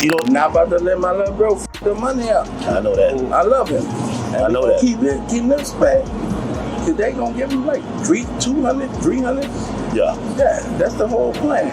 You don't Not about to let my little bro the money out. I know that. I love him. And I know that. Keep them respect. Cause they gonna give him like 200, 300. Yeah. Yeah, that's the whole plan.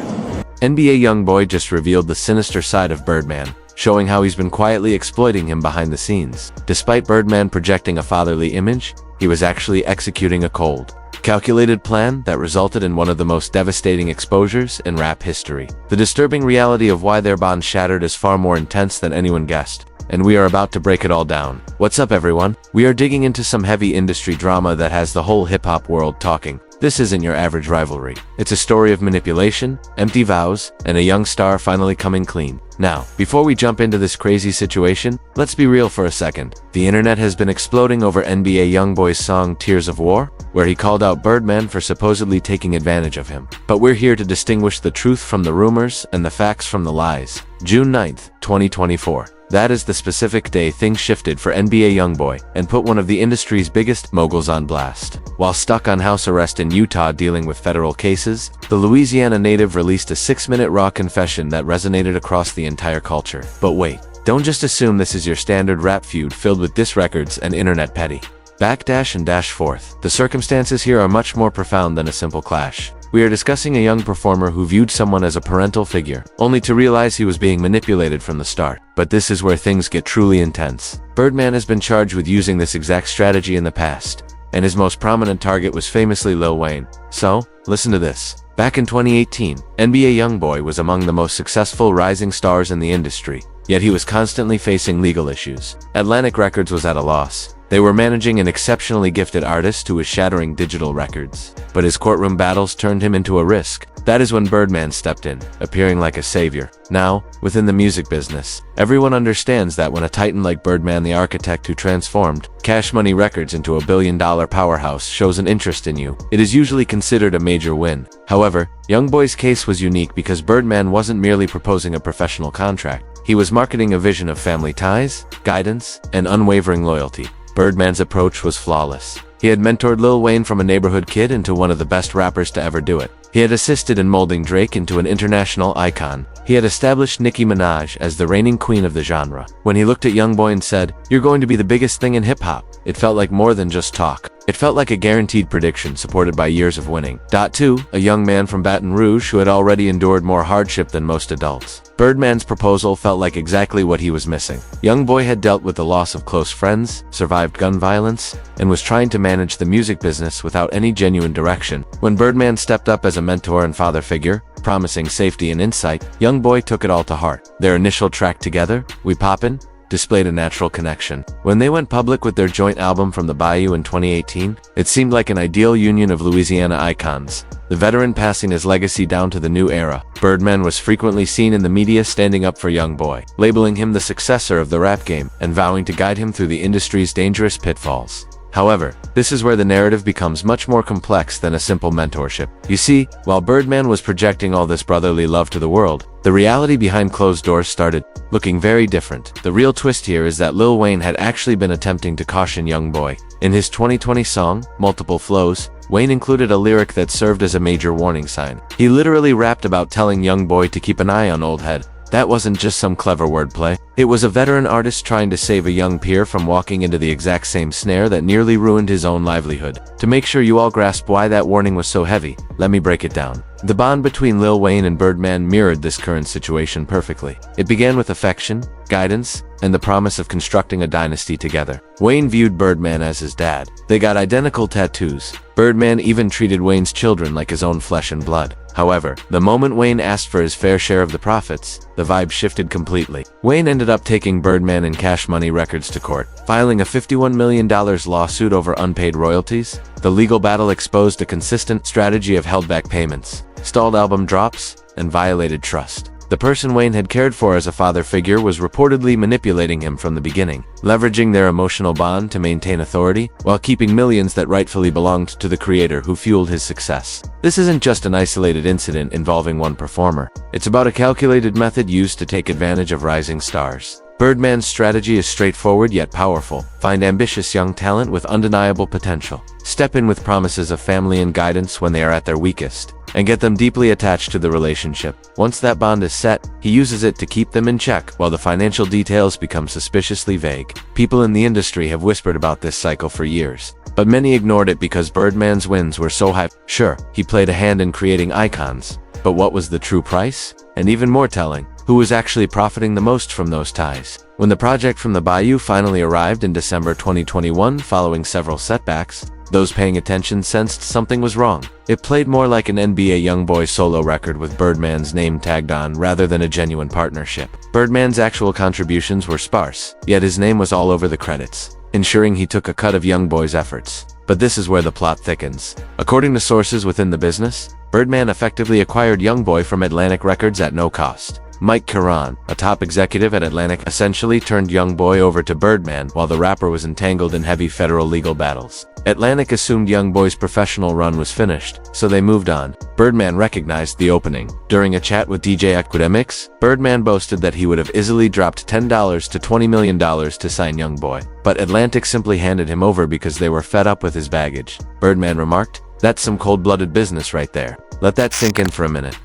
NBA YoungBoy just revealed the sinister side of Birdman, showing how he's been quietly exploiting him behind the scenes. Despite Birdman projecting a fatherly image, he was actually executing a cold, calculated plan that resulted in one of the most devastating exposures in rap history. The disturbing reality of why their bond shattered is far more intense than anyone guessed, and we are about to break it all down. What's up, everyone? We are digging into some heavy industry drama that has the whole hip-hop world talking. This isn't your average rivalry. It's a story of manipulation, empty vows, and a young star finally coming clean. Now, before we jump into this crazy situation, let's be real for a second. The internet has been exploding over NBA YoungBoy's song Tears of War, where he called out Birdman for supposedly taking advantage of him. But we're here to distinguish the truth from the rumors and the facts from the lies. June 9th, 2024. That is the specific day things shifted for NBA YoungBoy and put one of the industry's biggest moguls on blast. While stuck on house arrest in Utah dealing with federal cases, the Louisiana native released a 6-minute raw confession that resonated across the entire culture. But wait, don't just assume this is your standard rap feud filled with diss records and internet petty. Backdash and dash forth. The circumstances here are much more profound than a simple clash. We are discussing a young performer who viewed someone as a parental figure, only to realize he was being manipulated from the start. But this is where things get truly intense. Birdman has been charged with using this exact strategy in the past, and his most prominent target was famously Lil Wayne. So, listen to this. Back in 2018, NBA YoungBoy was among the most successful rising stars in the industry, yet he was constantly facing legal issues. Atlantic Records was at a loss. They were managing an exceptionally gifted artist who was shattering digital records. But his courtroom battles turned him into a risk. That is when Birdman stepped in, appearing like a savior. Now, within the music business, everyone understands that when a titan like Birdman, the architect who transformed Cash Money Records into a billion-dollar powerhouse, shows an interest in you, it is usually considered a major win. However, YoungBoy's case was unique because Birdman wasn't merely proposing a professional contract. He was marketing a vision of family ties, guidance, and unwavering loyalty. Birdman's approach was flawless. He had mentored Lil Wayne from a neighborhood kid into one of the best rappers to ever do it. He had assisted in molding Drake into an international icon. He had established Nicki Minaj as the reigning queen of the genre. When he looked at YoungBoy and said, "You're going to be the biggest thing in hip-hop," it felt like more than just talk. It felt like a guaranteed prediction supported by years of winning. 2. A young man from Baton Rouge who had already endured more hardship than most adults. Birdman's proposal felt like exactly what he was missing. YoungBoy had dealt with the loss of close friends, survived gun violence, and was trying to manage the music business without any genuine direction. When Birdman stepped up as a mentor and father figure, promising safety and insight, YoungBoy took it all to heart. Their initial track together, We Poppin', displayed a natural connection. When they went public with their joint album From the Bayou in 2018, it seemed like an ideal union of Louisiana icons, the veteran passing his legacy down to the new era. Birdman was frequently seen in the media standing up for YoungBoy, labeling him the successor of the rap game and vowing to guide him through the industry's dangerous pitfalls. However, this is where the narrative becomes much more complex than a simple mentorship. You see, while Birdman was projecting all this brotherly love to the world, the reality behind closed doors started looking very different. The real twist here is that Lil Wayne had actually been attempting to caution YoungBoy. In his 2020 song, Multiple Flows, Wayne included a lyric that served as a major warning sign. He literally rapped about telling YoungBoy to keep an eye on old head. That wasn't just some clever wordplay. It was a veteran artist trying to save a young peer from walking into the exact same snare that nearly ruined his own livelihood. To make sure you all grasp why that warning was so heavy, let me break it down. The bond between Lil Wayne and Birdman mirrored this current situation perfectly. It began with affection, guidance, and the promise of constructing a dynasty together. Wayne viewed Birdman as his dad. They got identical tattoos. Birdman even treated Wayne's children like his own flesh and blood. However, the moment Wayne asked for his fair share of the profits, the vibe shifted completely. Wayne ended up taking Birdman and Cash Money Records to court, filing a $51 million lawsuit over unpaid royalties. The legal battle exposed a consistent strategy of held-back payments, stalled album drops, and violated trust. The person Wayne had cared for as a father figure was reportedly manipulating him from the beginning, leveraging their emotional bond to maintain authority, while keeping millions that rightfully belonged to the creator who fueled his success. This isn't just an isolated incident involving one performer. It's about a calculated method used to take advantage of rising stars. Birdman's strategy is straightforward yet powerful. Find ambitious young talent with undeniable potential. Step in with promises of family and guidance when they are at their weakest, and get them deeply attached to the relationship. Once that bond is set, he uses it to keep them in check while the financial details become suspiciously vague. People in the industry have whispered about this cycle for years, but many ignored it because Birdman's wins were so high. Sure, he played a hand in creating icons, but what was the true price? And even more telling, who was actually profiting the most from those ties? When the project from the Bayou finally arrived in December 2021 following several setbacks, those paying attention sensed something was wrong. It played more like an NBA YoungBoy solo record with Birdman's name tagged on rather than a genuine partnership. Birdman's actual contributions were sparse, yet his name was all over the credits, ensuring he took a cut of YoungBoy's efforts. But this is where the plot thickens. According to sources within the business, Birdman effectively acquired YoungBoy from Atlantic Records at no cost. Mike Caron, a top executive at Atlantic, essentially turned YoungBoy over to Birdman while the rapper was entangled in heavy federal legal battles. Atlantic assumed YoungBoy's professional run was finished, so they moved on. Birdman recognized the opening. During a chat with DJ Epidemics, Birdman boasted that he would have easily dropped $10 to $20 million to sign YoungBoy, but Atlantic simply handed him over because they were fed up with his baggage. Birdman remarked, "That's some cold-blooded business right there. Let that sink in for a minute."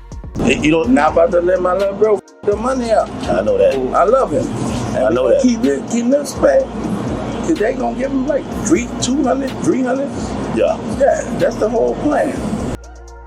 You know, not about to let my little bro the money out. I know that. I love him. And I know that. Keep this back. Cause they gonna give him like 200, 300. Yeah. Yeah, that's the whole plan.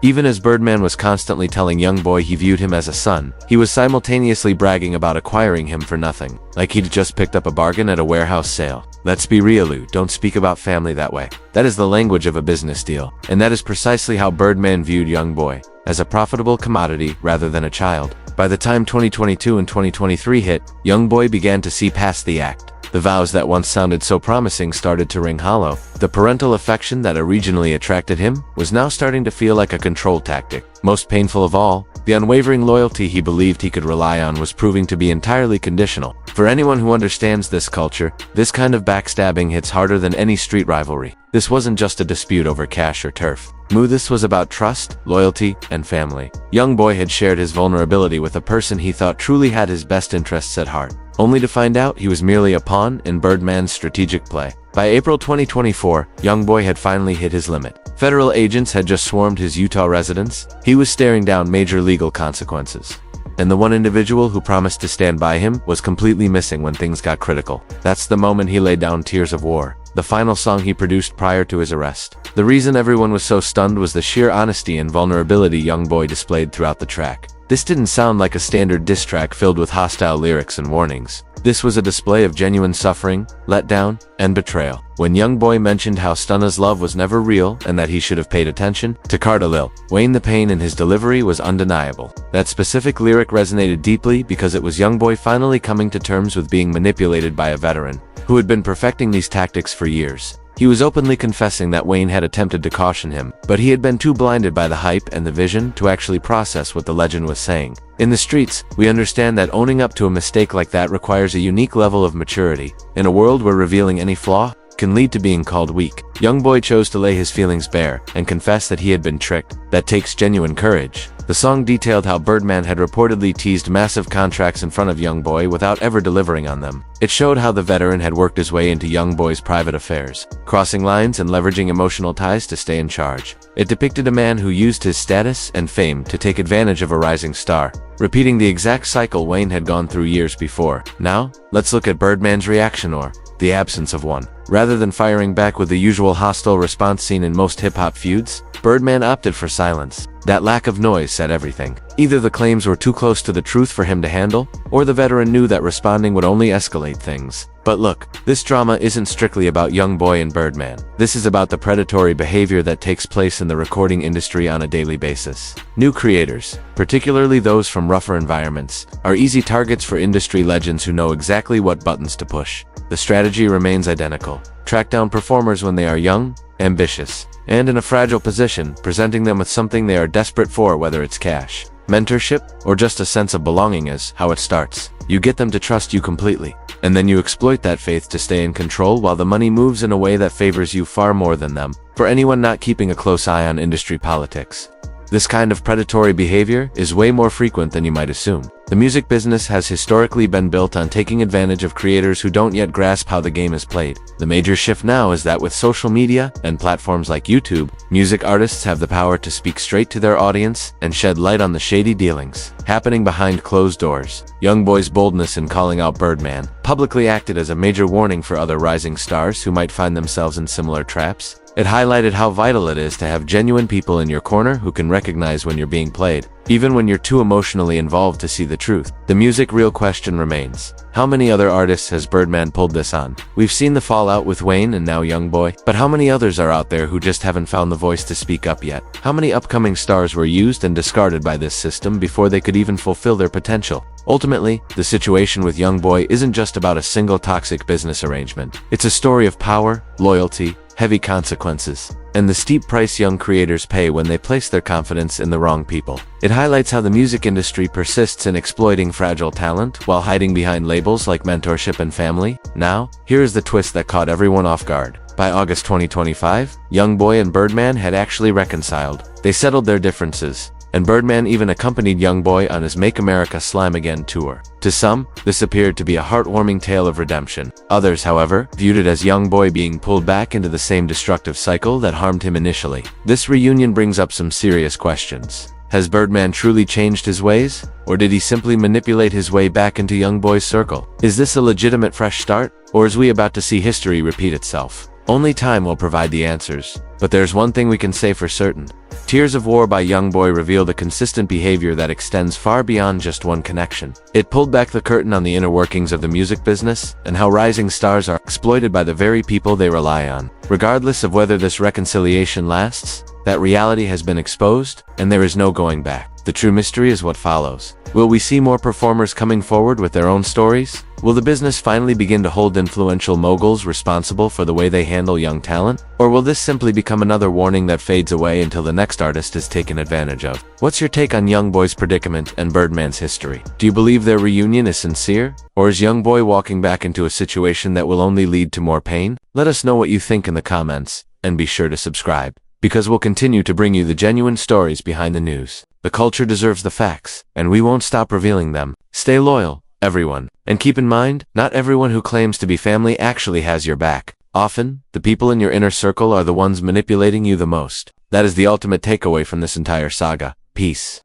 Even as Birdman was constantly telling YoungBoy he viewed him as a son, he was simultaneously bragging about acquiring him for nothing, like he'd just picked up a bargain at a warehouse sale. Let's be real, Lou, don't speak about family that way. That is the language of a business deal, and that is precisely how Birdman viewed YoungBoy, as a profitable commodity rather than a child. By the time 2022 and 2023 hit, YoungBoy began to see past the act. The vows that once sounded so promising started to ring hollow. The parental affection that originally attracted him was now starting to feel like a control tactic. Most painful of all, the unwavering loyalty he believed he could rely on was proving to be entirely conditional. For anyone who understands this culture, this kind of backstabbing hits harder than any street rivalry. This wasn't just a dispute over cash or turf. This was about trust, loyalty, and family. YoungBoy had shared his vulnerability with a person he thought truly had his best interests at heart, only to find out he was merely a pawn in Birdman's strategic play. By April 2024, YoungBoy had finally hit his limit. Federal agents had just swarmed his Utah residence. He was staring down major legal consequences. And the one individual who promised to stand by him was completely missing when things got critical. That's the moment he laid down Tears of War, the final song he produced prior to his arrest. The reason everyone was so stunned was the sheer honesty and vulnerability YoungBoy displayed throughout the track. This didn't sound like a standard diss track filled with hostile lyrics and warnings. This was a display of genuine suffering, letdown, and betrayal. When YoungBoy mentioned how Stunna's love was never real and that he should have paid attention to Lil Wayne, the pain in his delivery was undeniable. That specific lyric resonated deeply because it was YoungBoy finally coming to terms with being manipulated by a veteran who had been perfecting these tactics for years. He was openly confessing that Wayne had attempted to caution him, but he had been too blinded by the hype and the vision to actually process what the legend was saying. In the streets, we understand that owning up to a mistake like that requires a unique level of maturity. In a world where revealing any flaw can lead to being called weak, YoungBoy chose to lay his feelings bare and confess that he had been tricked. That takes genuine courage. The song detailed how Birdman had reportedly teased massive contracts in front of YoungBoy without ever delivering on them. It showed how the veteran had worked his way into YoungBoy's private affairs, crossing lines and leveraging emotional ties to stay in charge. It depicted a man who used his status and fame to take advantage of a rising star, repeating the exact cycle Wayne had gone through years before. Now, let's look at Birdman's reaction, or the absence of one. Rather than firing back with the usual hostile response seen in most hip-hop feuds, Birdman opted for silence. That lack of noise said everything. Either the claims were too close to the truth for him to handle, or the veteran knew that responding would only escalate things. But look, this drama isn't strictly about YoungBoy and Birdman. This is about the predatory behavior that takes place in the recording industry on a daily basis. New creators, particularly those from rougher environments, are easy targets for industry legends who know exactly what buttons to push. The strategy remains identical. Track down performers when they are young, ambitious, and in a fragile position, presenting them with something they are desperate for, whether it's cash, mentorship, or just a sense of belonging. Is how it starts. You get them to trust you completely, and then you exploit that faith to stay in control while the money moves in a way that favors you far more than them. For anyone not keeping a close eye on industry politics, This kind of predatory behavior is way more frequent than you might assume. The music business has historically been built on taking advantage of creators who don't yet grasp how the game is played. The major shift now is that with social media and platforms like YouTube, music artists have the power to speak straight to their audience and shed light on the shady dealings happening behind closed doors. YoungBoy's boldness in calling out Birdman publicly acted as a major warning for other rising stars who might find themselves in similar traps. It highlighted how vital it is to have genuine people in your corner who can recognize when you're being played, even when you're too emotionally involved to see the truth. The music real question remains: how many other artists has Birdman pulled this on? We've seen the fallout with Wayne and now YoungBoy, but how many others are out there who just haven't found the voice to speak up yet? How many upcoming stars were used and discarded by this system before they could even fulfill their potential? Ultimately, the situation with YoungBoy isn't just about a single toxic business arrangement. It's a story of power, loyalty, heavy consequences, and the steep price young creators pay when they place their confidence in the wrong people. It highlights how the music industry persists in exploiting fragile talent while hiding behind labels like mentorship and family. Now, here is the twist that caught everyone off guard. By August 2025, YoungBoy and Birdman had actually reconciled. They settled their differences, and Birdman even accompanied YoungBoy on his Make America Slime Again tour. To some, this appeared to be a heartwarming tale of redemption. Others, however, viewed it as YoungBoy being pulled back into the same destructive cycle that harmed him initially. This reunion brings up some serious questions. Has Birdman truly changed his ways? Or did he simply manipulate his way back into YoungBoy's circle? Is this a legitimate fresh start? Or is we about to see history repeat itself? Only time will provide the answers. But there's one thing we can say for certain. Tears of War by YoungBoy revealed a consistent behavior that extends far beyond just one connection. It pulled back the curtain on the inner workings of the music business and how rising stars are exploited by the very people they rely on. Regardless of whether this reconciliation lasts, that reality has been exposed, and there is no going back. The true mystery is what follows. Will we see more performers coming forward with their own stories? Will the business finally begin to hold influential moguls responsible for the way they handle young talent? Or will this simply become another warning that fades away until the next artist is taken advantage of? What's your take on YoungBoy's predicament and Birdman's history? Do you believe their reunion is sincere? Or is YoungBoy walking back into a situation that will only lead to more pain? Let us know what you think in the comments, and be sure to subscribe, because we'll continue to bring you the genuine stories behind the news. The culture deserves the facts, and we won't stop revealing them. Stay loyal, everyone. And keep in mind, not everyone who claims to be family actually has your back. Often, the people in your inner circle are the ones manipulating you the most. That is the ultimate takeaway from this entire saga. Peace.